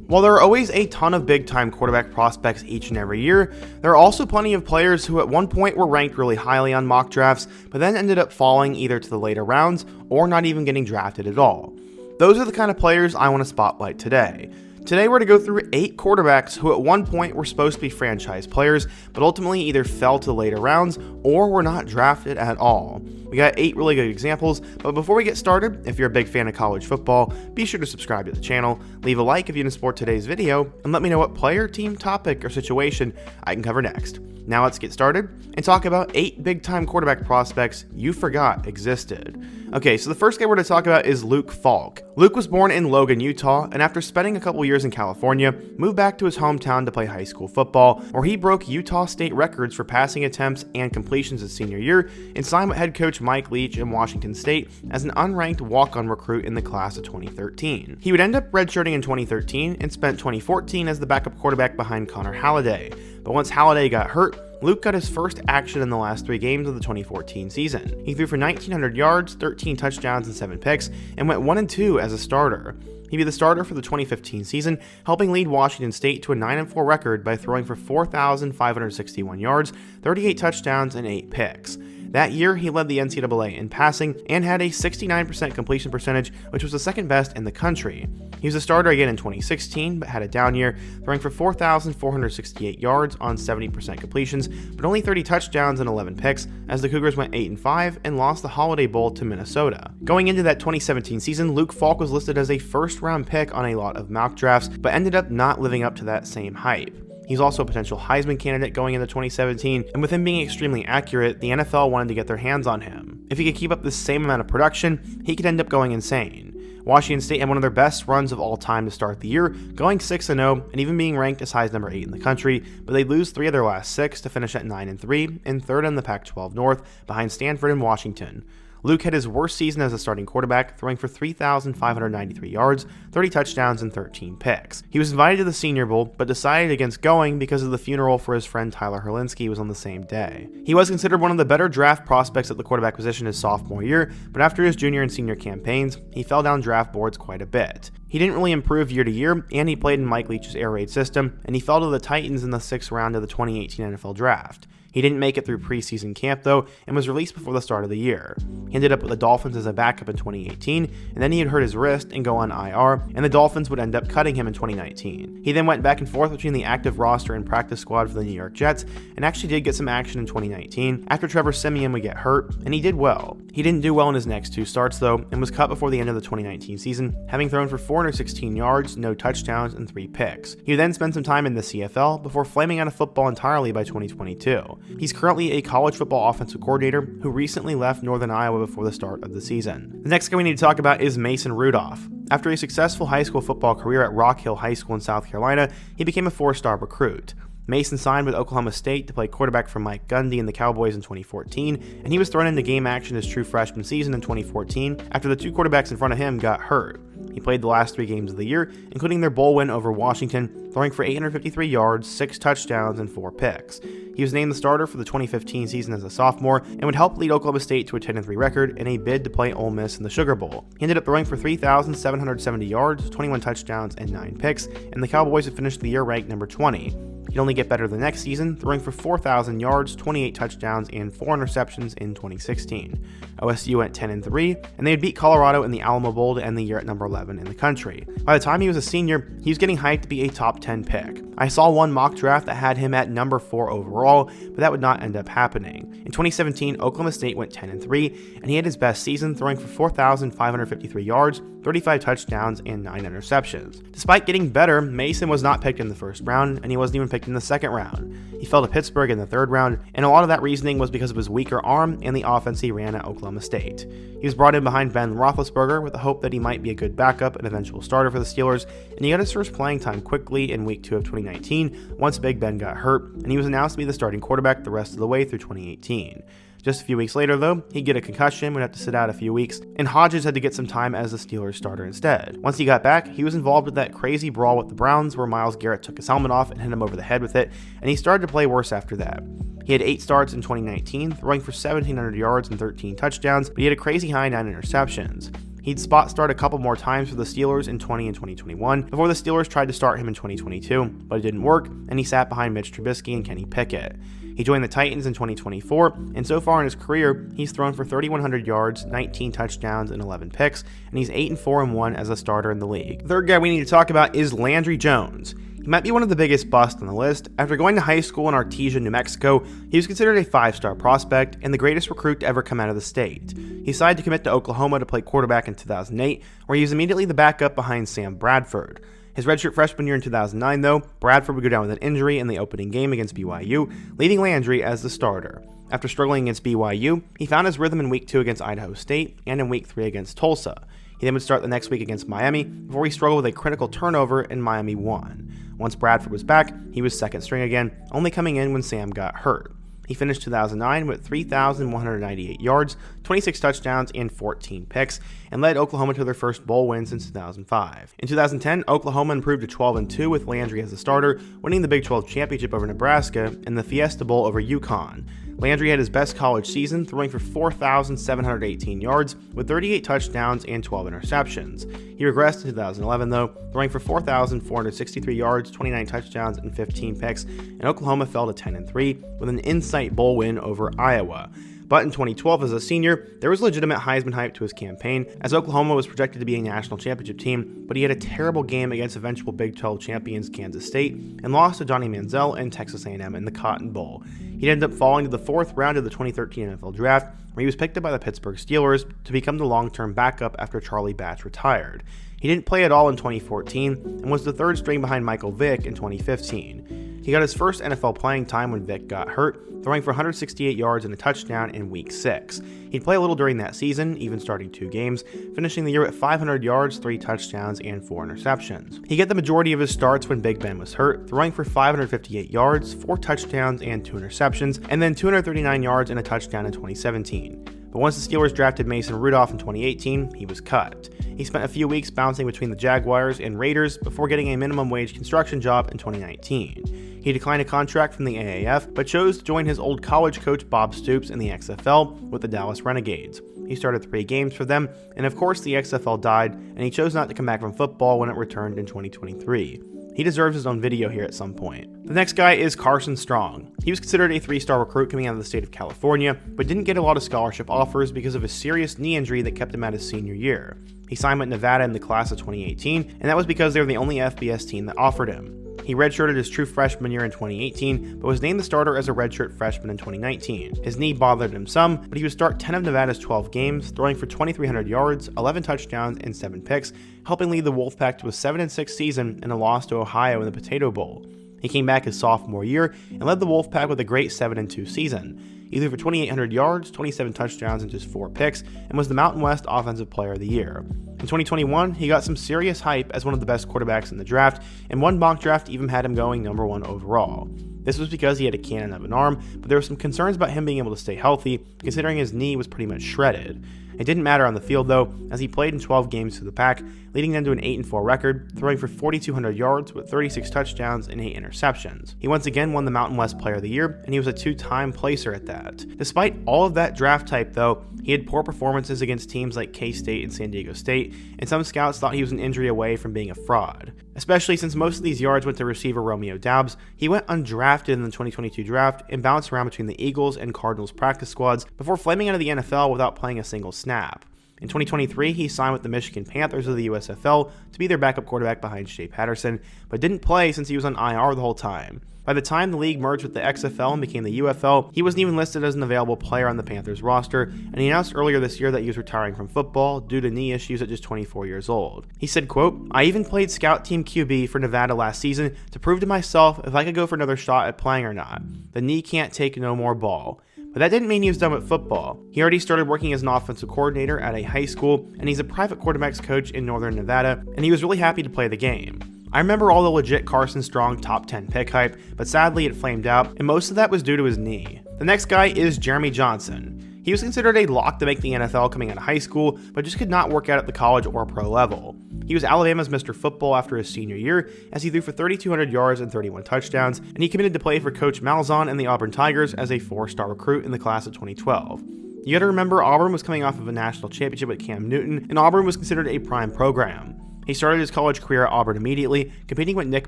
While there are always a ton of big-time quarterback prospects each and every year, there are also plenty of players who at one point were ranked really highly on mock drafts, but then ended up falling either to the later rounds or not even getting drafted at all. Those are the kind of players I want to spotlight today. Today we're going to go through 8 quarterbacks who at one point were supposed to be franchise players, but ultimately either fell to the later rounds or were not drafted at all. We got 8 really good examples, but before we get started, if you're a big fan of college football, be sure to subscribe to the channel, leave a like if you didn't support today's video, and let me know what player, team, topic, or situation I can cover next. Now let's get started and talk about 8 big-time quarterback prospects you forgot existed. Okay, so the first guy we're going to talk about is Luke Falk. Luke was born in Logan, Utah, and after spending a couple years in California, moved back to his hometown to play high school football, where he broke Utah state records for passing attempts and completions his senior year, and signed with head coach Mike Leach in Washington State as an unranked walk-on recruit in the class of 2013. He would end up redshirting in 2013 and spent 2014 as the backup quarterback behind Connor Halliday. But once Halliday got hurt, Luke got his first action in the last 3 games of the 2014 season. He threw for 1,900 yards, 13 touchdowns, and 7 picks, and went 1-2 as a starter. He'd be the starter for the 2015 season, helping lead Washington State to a 9-4 record by throwing for 4,561 yards, 38 touchdowns, and 8 picks. That year, he led the NCAA in passing and had a 69% completion percentage, which was the second best in the country. He was a starter again in 2016, but had a down year, throwing for 4,468 yards on 70% completions, but only 30 touchdowns and 11 picks, as the Cougars went 8-5 and lost the Holiday Bowl to Minnesota. Going into that 2017 season, Luke Falk was listed as a first-round pick on a lot of mock drafts, but ended up not living up to that same hype. He's also a potential Heisman candidate going into 2017, and with him being extremely accurate, the NFL wanted to get their hands on him. If he could keep up the same amount of production, he could end up going insane. Washington State had one of their best runs of all time to start the year, going 6-0 and even being ranked as high as number 8 in the country, but they'd lose 3 of their last 6 to finish at 9-3 and 3rd in the Pac-12 North behind Stanford and Washington. Luke had his worst season as a starting quarterback, throwing for 3,593 yards, 30 touchdowns, and 13 picks. He was invited to the Senior Bowl, but decided against going because of the funeral for his friend Tyler Herlinski was on the same day. He was considered one of the better draft prospects at the quarterback position his sophomore year, but after his junior and senior campaigns, he fell down draft boards quite a bit. He didn't really improve year to year, and he played in Mike Leach's air raid system, and he fell to the Titans in the 6th round of the 2018 NFL Draft. He didn't make it through preseason camp though, and was released before the start of the year. He ended up with the Dolphins as a backup in 2018, and then he had hurt his wrist and go on IR, and the Dolphins would end up cutting him in 2019. He then went back and forth between the active roster and practice squad for the New York Jets, and actually did get some action in 2019 after Trevor Siemian would get hurt, and he did well. He didn't do well in his next 2 starts though, and was cut before the end of the 2019 season, having thrown for 416 yards, no touchdowns, and 3 picks. He would then spend some time in the CFL before flaming out of football entirely by 2022. He's currently a college football offensive coordinator who recently left Northern Iowa before the start of the season. The next guy we need to talk about is Mason Rudolph. After a successful high school football career at Rock Hill High School in South Carolina, he became a 4-star recruit. Mason signed with Oklahoma State to play quarterback for Mike Gundy and the Cowboys in 2014, and he was thrown into game action his true freshman season in 2014 after the 2 quarterbacks in front of him got hurt. He played the last 3 games of the year, including their bowl win over Washington, throwing for 853 yards, 6 touchdowns, and 4 picks. He was named the starter for the 2015 season as a sophomore, and would help lead Oklahoma State to a 10-3 record in a bid to play Ole Miss in the Sugar Bowl. He ended up throwing for 3,770 yards, 21 touchdowns, and 9 picks, and the Cowboys had finished the year ranked number 20. He'd only get better the next season, throwing for 4,000 yards, 28 touchdowns, and 4 interceptions in 2016. OSU went 10-3, and they would beat Colorado in the Alamo Bowl to end the year at number 11 in the country. By the time he was a senior, he was getting hyped to be a top 10 pick. I saw one mock draft that had him at number 4 overall, but that would not end up happening. In 2017, Oklahoma State went 10-3, and he had his best season, throwing for 4,553 yards, 35 touchdowns, and 9 interceptions. Despite getting better, Mason was not picked in the 1st round, and he wasn't even picked in the 2nd round. He fell to Pittsburgh in the 3rd round, and a lot of that reasoning was because of his weaker arm and the offense he ran at Oklahoma State. He was brought in behind Ben Roethlisberger with the hope that he might be a good backup and eventual starter for the Steelers, and he got his first playing time quickly in week 2 of 2019 once Big Ben got hurt, and he was announced to be the starting quarterback the rest of the way through 2018. Just a few weeks later, though, he'd get a concussion, would have to sit out a few weeks, and Hodges had to get some time as the Steelers starter instead. Once he got back, he was involved with that crazy brawl with the Browns where Myles Garrett took his helmet off and hit him over the head with it, and he started to play worse after that. He had 8 starts in 2019, throwing for 1,700 yards and 13 touchdowns, but he had a crazy high 9 interceptions. He'd spot start a couple more times for the Steelers in 20 and 2021 before the Steelers tried to start him in 2022, but it didn't work, and he sat behind Mitch Trubisky and Kenny Pickett. He joined the Titans in 2024, and so far in his career, he's thrown for 3,100 yards, 19 touchdowns, and 11 picks, and he's 8-4-1 as a starter in the league. The third guy we need to talk about is Landry Jones. He might be one of the biggest busts on the list. After going to high school in Artesia, New Mexico, he was considered a 5-star prospect and the greatest recruit to ever come out of the state. He decided to commit to Oklahoma to play quarterback in 2008, where he was immediately the backup behind Sam Bradford. His redshirt freshman year in 2009, though, Bradford would go down with an injury in the opening game against BYU, leaving Landry as the starter. After struggling against BYU, he found his rhythm in Week 2 against Idaho State and in Week 3 against Tulsa. He then would start the next week against Miami before he struggled with a critical turnover and Miami won. Once Bradford was back, he was second string again, only coming in when Sam got hurt. He finished 2009 with 3,198 yards, 26 touchdowns, and 14 picks, and led Oklahoma to their first bowl win since 2005. In 2010, Oklahoma improved to 12-2 with Landry as the starter, winning the Big 12 championship over Nebraska and the Fiesta Bowl over UConn. Landry had his best college season, throwing for 4,718 yards with 38 touchdowns and 12 interceptions. He regressed in 2011, though, throwing for 4,463 yards, 29 touchdowns, and 15 picks, and Oklahoma fell to 10-3 with an Insight Bowl win over Iowa. But in 2012, as a senior, there was legitimate Heisman hype to his campaign, as Oklahoma was projected to be a national championship team, but he had a terrible game against eventual Big 12 champions Kansas State and lost to Johnny Manziel and Texas A&M in the Cotton Bowl. He'd end up falling to the 4th round of the 2013 NFL Draft, where he was picked up by the Pittsburgh Steelers to become the long-term backup after Charlie Batch retired. He didn't play at all in 2014 and was the third string behind Michael Vick in 2015. He got his first NFL playing time when Vick got hurt, throwing for 168 yards and a touchdown in Week 6. He'd play a little during that season, even starting 2 games, finishing the year at 500 yards, 3 touchdowns, and 4 interceptions. He got the majority of his starts when Big Ben was hurt, throwing for 558 yards, 4 touchdowns, and 2 interceptions, and then 239 yards and a touchdown in 2017. But once the Steelers drafted Mason Rudolph in 2018, he was cut. He spent a few weeks bouncing between the Jaguars and Raiders before getting a minimum wage construction job in 2019. He declined a contract from the AAF, but chose to join his old college coach Bob Stoops in the XFL with the Dallas Renegades. He started 3 games for them, and of course the XFL died, and he chose not to come back from football when it returned in 2023. He deserves his own video here at some point. The next guy is Carson Strong. He was considered a 3-star recruit coming out of the state of California, but didn't get a lot of scholarship offers because of a serious knee injury that kept him out his senior year. He signed with Nevada in the class of 2018, and that was because they were the only FBS team that offered him. He redshirted his true freshman year in 2018, but was named the starter as a redshirt freshman in 2019. His knee bothered him some, but he would start 10 of Nevada's 12 games, throwing for 2,300 yards, 11 touchdowns, and 7 picks, helping lead the Wolfpack to a 7-6 season and a loss to Ohio in the Potato Bowl. He came back his sophomore year and led the Wolfpack with a great 7-2 season. He threw for 2,800 yards, 27 touchdowns, and just 4 picks, and was the Mountain West Offensive Player of the Year. In 2021, he got some serious hype as one of the best quarterbacks in the draft, and one mock draft even had him going number 1 overall. This was because he had a cannon of an arm, but there were some concerns about him being able to stay healthy, considering his knee was pretty much shredded. It didn't matter on the field though, as he played in 12 games for the Pack, leading them to an 8-4 record, throwing for 4,200 yards with 36 touchdowns and 8 interceptions. He once again won the Mountain West Player of the Year, and he was a 2-time placer at that. Despite all of that draft type though, he had poor performances against teams like K-State and San Diego State, and some scouts thought he was an injury away from being a fraud. Especially since most of these yards went to receiver Romeo Doubs, he went undrafted in the 2022 draft and bounced around between the Eagles and Cardinals practice squads before flaming out of the NFL without playing a single snap. In 2023, he signed with the Michigan Panthers of the USFL to be their backup quarterback behind Shea Patterson, but didn't play since he was on IR the whole time. By the time the league merged with the XFL and became the UFL, he wasn't even listed as an available player on the Panthers roster, and he announced earlier this year that he was retiring from football due to knee issues at just 24 years old. He said, quote, "I even played scout team QB for Nevada last season to prove to myself if I could go for another shot at playing or not. The knee can't take no more ball." But that didn't mean he was done with football. He already started working as an offensive coordinator at a high school, and he's a private quarterbacks coach in Northern Nevada, and he was really happy to play the game. I remember all the legit Carson Strong top 10 pick hype, but sadly it flamed out, and most of that was due to his knee. The next guy is Jeremy Johnson. He was considered a lock to make the NFL coming out of high school, but just could not work out at the college or pro level. He was Alabama's Mr. Football after his senior year, as he threw for 3,200 yards and 31 touchdowns, and he committed to play for Coach Malzahn and the Auburn Tigers as a 4-star recruit in the class of 2012. You gotta remember, Auburn was coming off of a national championship with Cam Newton, and Auburn was considered a prime program. He started his college career at Auburn immediately, competing with Nick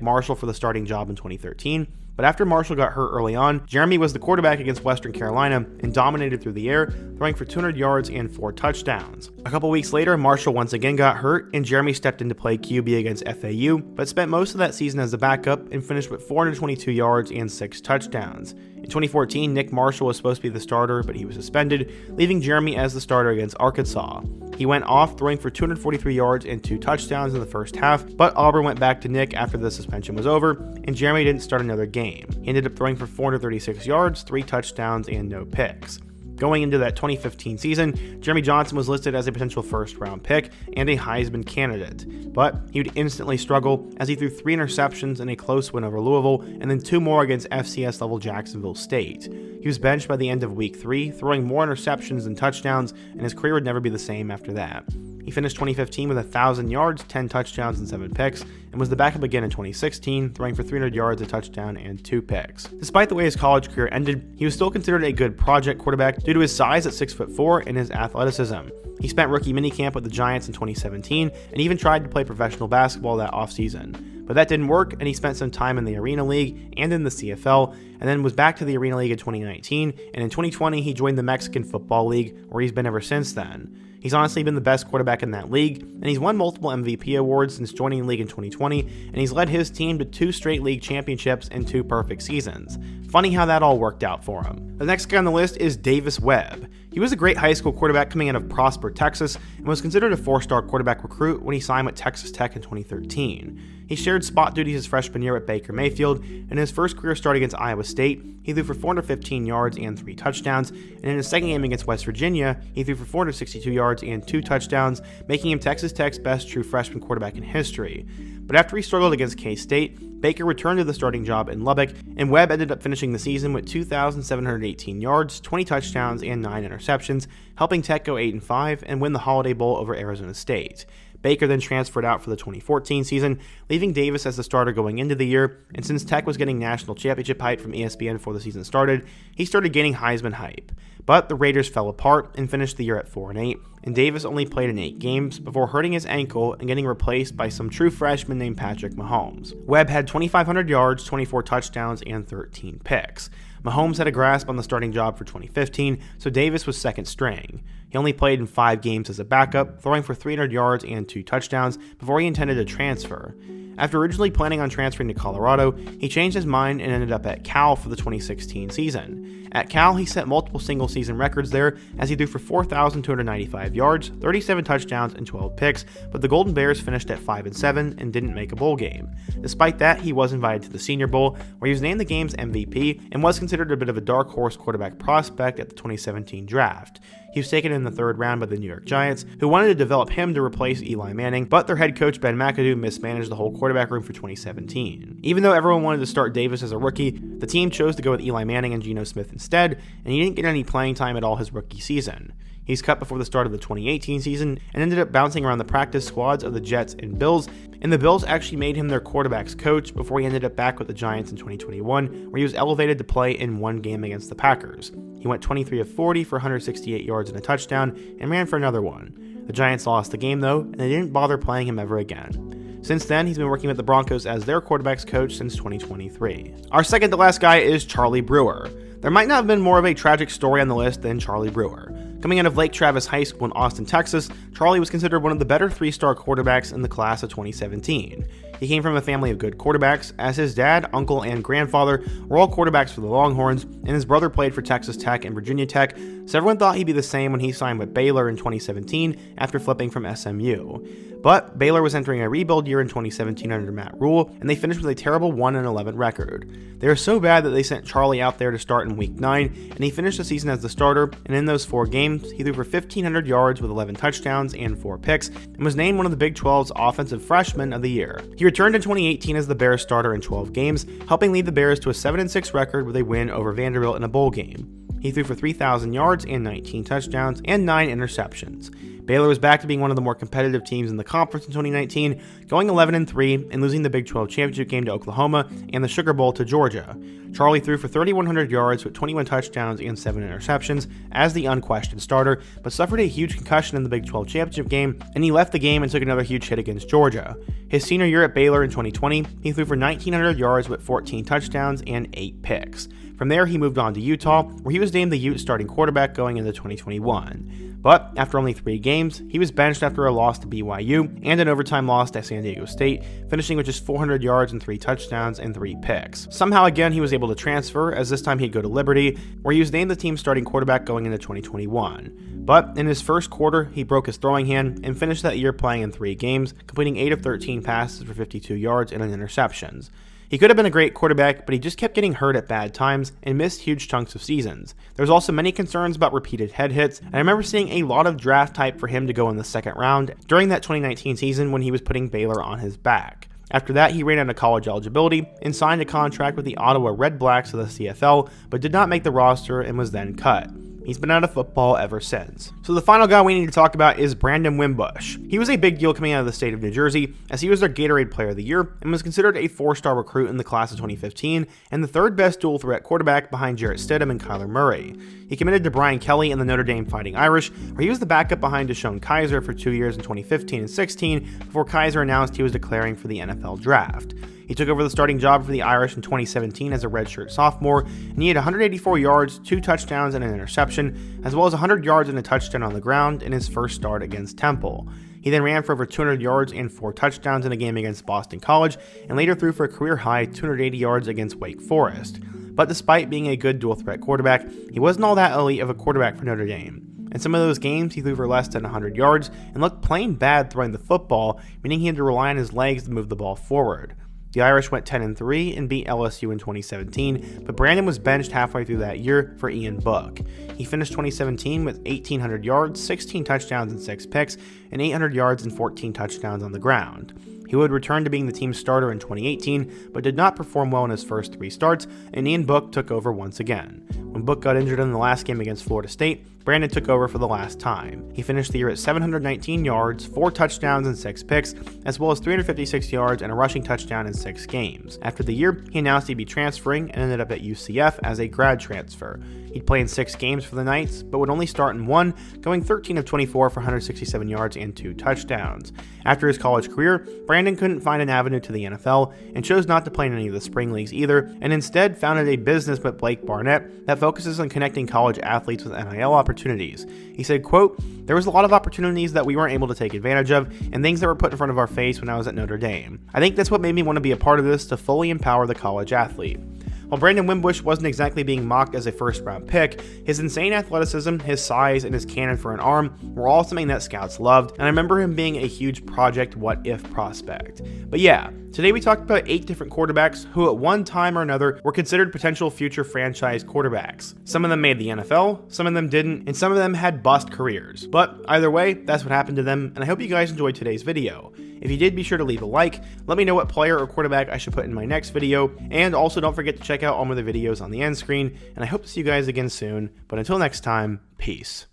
Marshall for the starting job in 2013, but after Marshall got hurt early on, Jeremy was the quarterback against Western Carolina and dominated through the air, throwing for 200 yards and 4 touchdowns. A couple weeks later, Marshall once again got hurt, and Jeremy stepped in to play QB against FAU, but spent most of that season as a backup and finished with 422 yards and 6 touchdowns. In 2014, Nick Marshall was supposed to be the starter, but he was suspended, leaving Jeremy as the starter against Arkansas. He went off, throwing for 243 yards and 2 touchdowns in the first half, but Auburn went back to Nick after the suspension was over, and Jeremy didn't start another game. He ended up throwing for 436 yards, 3 touchdowns, and no picks. Going into that 2015 season, Jeremy Johnson was listed as a potential first-round pick and a Heisman candidate, but he would instantly struggle as he threw 3 interceptions in a close win over Louisville and then 2 more against FCS-level Jacksonville State. He was benched by the end of Week 3, throwing more interceptions than touchdowns, and his career would never be the same after that. He finished 2015 with 1,000 yards, 10 touchdowns, and 7 picks, and was the backup again in 2016, throwing for 300 yards, a touchdown, and 2 picks. Despite the way his college career ended, he was still considered a good project quarterback due to his size at 6'4" and his athleticism. He spent rookie minicamp with the Giants in 2017, and even tried to play professional basketball that offseason. But that didn't work, and he spent some time in the Arena League and in the CFL, and then was back to the Arena League in 2019, and in 2020 he joined the Mexican Football League, where he's been ever since then. He's honestly been the best quarterback in that league, and he's won multiple MVP awards since joining the league in 2020, and he's led his team to 2 straight league championships and 2 perfect seasons. Funny how that all worked out for him. The next guy on the list is Davis Webb. He was a great high school quarterback coming out of Prosper, Texas, and was considered a 4-star quarterback recruit when he signed with Texas Tech in 2013. He shared spot duties his freshman year at Baker Mayfield, and in his first career start against Iowa State, he threw for 415 yards and 3 touchdowns, and in his second game against West Virginia, he threw for 462 yards and 2 touchdowns, making him Texas Tech's best true freshman quarterback in history. But after he struggled against K-State, Baker returned to the starting job in Lubbock, and Webb ended up finishing the season with 2,718 yards, 20 touchdowns, and 9 interceptions, helping Tech go 8-5 and win the Holiday Bowl over Arizona State. Baker then transferred out for the 2014 season, leaving Davis as the starter going into the year, and since Tech was getting national championship hype from ESPN before the season started, he started gaining Heisman hype. But the Raiders fell apart and finished the year at 4-8, and Davis only played in 8 games before hurting his ankle and getting replaced by some true freshman named Patrick Mahomes. Webb had 2,500 yards, 24 touchdowns, and 13 picks. Mahomes had a grasp on the starting job for 2015, so Davis was second string. He only played in 5 games as a backup, throwing for 300 yards and 2 touchdowns before he intended to transfer. After originally planning on transferring to Colorado, he changed his mind and ended up at Cal for the 2016 season. At Cal, he set multiple single-season records there as he threw for 4,295 yards, 37 touchdowns, and 12 picks, but the Golden Bears finished at 5-7 and didn't make a bowl game. Despite that, he was invited to the Senior Bowl, where he was named the game's MVP and was considered a bit of a dark horse quarterback prospect at the 2017 draft. He was taken in the 3rd round by the New York Giants, who wanted to develop him to replace Eli Manning, but their head coach Ben McAdoo mismanaged the whole quarterback room for 2017. Even though everyone wanted to start Davis as a rookie, the team chose to go with Eli Manning and Geno Smith instead, and he didn't get any playing time at all his rookie season. He's cut before the start of the 2018 season and ended up bouncing around the practice squads of the Jets and Bills, and the Bills actually made him their quarterback's coach before he ended up back with the Giants in 2021, where he was elevated to play in 1 game against the Packers. He went 23 of 40 for 168 yards and a touchdown and ran for another one. The Giants lost the game though, and they didn't bother playing him ever again. Since then, he's been working with the Broncos as their quarterback's coach since 2023. Our second to last guy is Charlie Brewer. There might not have been more of a tragic story on the list than Charlie Brewer. Coming out of Lake Travis High School in Austin, Texas, Charlie was considered one of the better 3-star quarterbacks in the class of 2017. He came from a family of good quarterbacks, as his dad, uncle, and grandfather were all quarterbacks for the Longhorns, and his brother played for Texas Tech and Virginia Tech, so everyone thought he'd be the same when he signed with Baylor in 2017 after flipping from SMU. But Baylor was entering a rebuild year in 2017 under Matt Rule, and they finished with a terrible 1-11 record. They were so bad that they sent Charlie out there to start in Week 9, and he finished the season as the starter, and in those 4 games, he threw for 1,500 yards with 11 touchdowns and 4 picks, and was named one of the Big 12's Offensive Freshmen of the Year. He returned in 2018 as the Bears starter in 12 games, helping lead the Bears to a 7-6 record with a win over Vanderbilt in a bowl game. He threw for 3,000 yards and 19 touchdowns and 9 interceptions. Baylor was back to being one of the more competitive teams in the conference in 2019, going 11-3 and losing the Big 12 championship game to Oklahoma and the Sugar Bowl to Georgia. Charlie threw for 3,100 yards with 21 touchdowns and 7 interceptions as the unquestioned starter, but suffered a huge concussion in the Big 12 championship game, and he left the game and took another huge hit against Georgia. His senior year at Baylor in 2020, he threw for 1,900 yards with 14 touchdowns and 8 picks. From there, he moved on to Utah, where he was named the Ute starting quarterback going into 2021. But after only 3 games, he was benched after a loss to BYU and an overtime loss to San Diego State, finishing with just 400 yards and 3 touchdowns and 3 picks. Somehow again, he was able to transfer, as this time he'd go to Liberty, where he was named the team's starting quarterback going into 2021. But in his first quarter, he broke his throwing hand and finished that year playing in 3 games, completing 8 of 13 passes for 52 yards and an interceptions. He could have been a great quarterback, but he just kept getting hurt at bad times and missed huge chunks of seasons. There was also many concerns about repeated head hits, and I remember seeing a lot of draft hype for him to go in the second round during that 2019 season when he was putting Baylor on his back. After that, he ran out of college eligibility and signed a contract with the Ottawa Red Blacks of the CFL, but did not make the roster and was then cut. He's been out of football ever since. So the final guy we need to talk about is Brandon Wimbush. He was a big deal coming out of the state of New Jersey, as he was their Gatorade Player of the Year and was considered a 4-star recruit in the class of 2015 and the 3rd best dual threat quarterback behind Jarrett Stidham and Kyler Murray. He committed to Brian Kelly and the Notre Dame Fighting Irish, where he was the backup behind Deshaun Kaiser for 2 years in 2015 and 16 before Kaiser announced he was declaring for the NFL draft. He took over the starting job for the Irish in 2017 as a redshirt sophomore, and he had 184 yards, 2 touchdowns, and an interception, as well as 100 yards and a touchdown on the ground in his first start against Temple. He then ran for over 200 yards and 4 touchdowns in a game against Boston College, and later threw for a career-high 280 yards against Wake Forest. But despite being a good dual-threat quarterback, he wasn't all that elite of a quarterback for Notre Dame. In some of those games, he threw for less than 100 yards and looked plain bad throwing the football, meaning he had to rely on his legs to move the ball forward. The Irish went 10-3 and beat LSU in 2017, but Brandon was benched halfway through that year for Ian Book. He finished 2017 with 1,800 yards, 16 touchdowns and 6 picks, and 800 yards and 14 touchdowns on the ground. He would return to being the team's starter in 2018, but did not perform well in his first 3 starts, and Ian Book took over once again. When Book got injured in the last game against Florida State, Brandon took over for the last time. He finished the year at 719 yards, 4 touchdowns and 6 picks, as well as 356 yards and a rushing touchdown in 6 games. After the year, he announced he'd be transferring and ended up at UCF as a grad transfer. He'd play in 6 games for the Knights, but would only start in 1, going 13 of 24 for 167 yards and 2 touchdowns. After his college career, Brandon couldn't find an avenue to the NFL and chose not to play in any of the spring leagues either, and instead founded a business with Blake Barnett that focuses on connecting college athletes with NIL opportunities. He said, quote, "There was a lot of opportunities that we weren't able to take advantage of and things that were put in front of our face when I was at Notre Dame. I think that's what made me want to be a part of this to fully empower the college athlete." While Brandon Wimbush wasn't exactly being mocked as a first-round pick, his insane athleticism, his size, and his cannon for an arm were all something that scouts loved, and I remember him being a huge project what-if prospect. But yeah, today we talked about 8 different quarterbacks who at one time or another were considered potential future franchise quarterbacks. Some of them made the NFL, some of them didn't, and some of them had bust careers. But either way, that's what happened to them, and I hope you guys enjoyed today's video. If you did, be sure to leave a like, let me know what player or quarterback I should put in my next video, and also don't forget to check out all my other videos on the end screen, and I hope to see you guys again soon, but until next time, peace.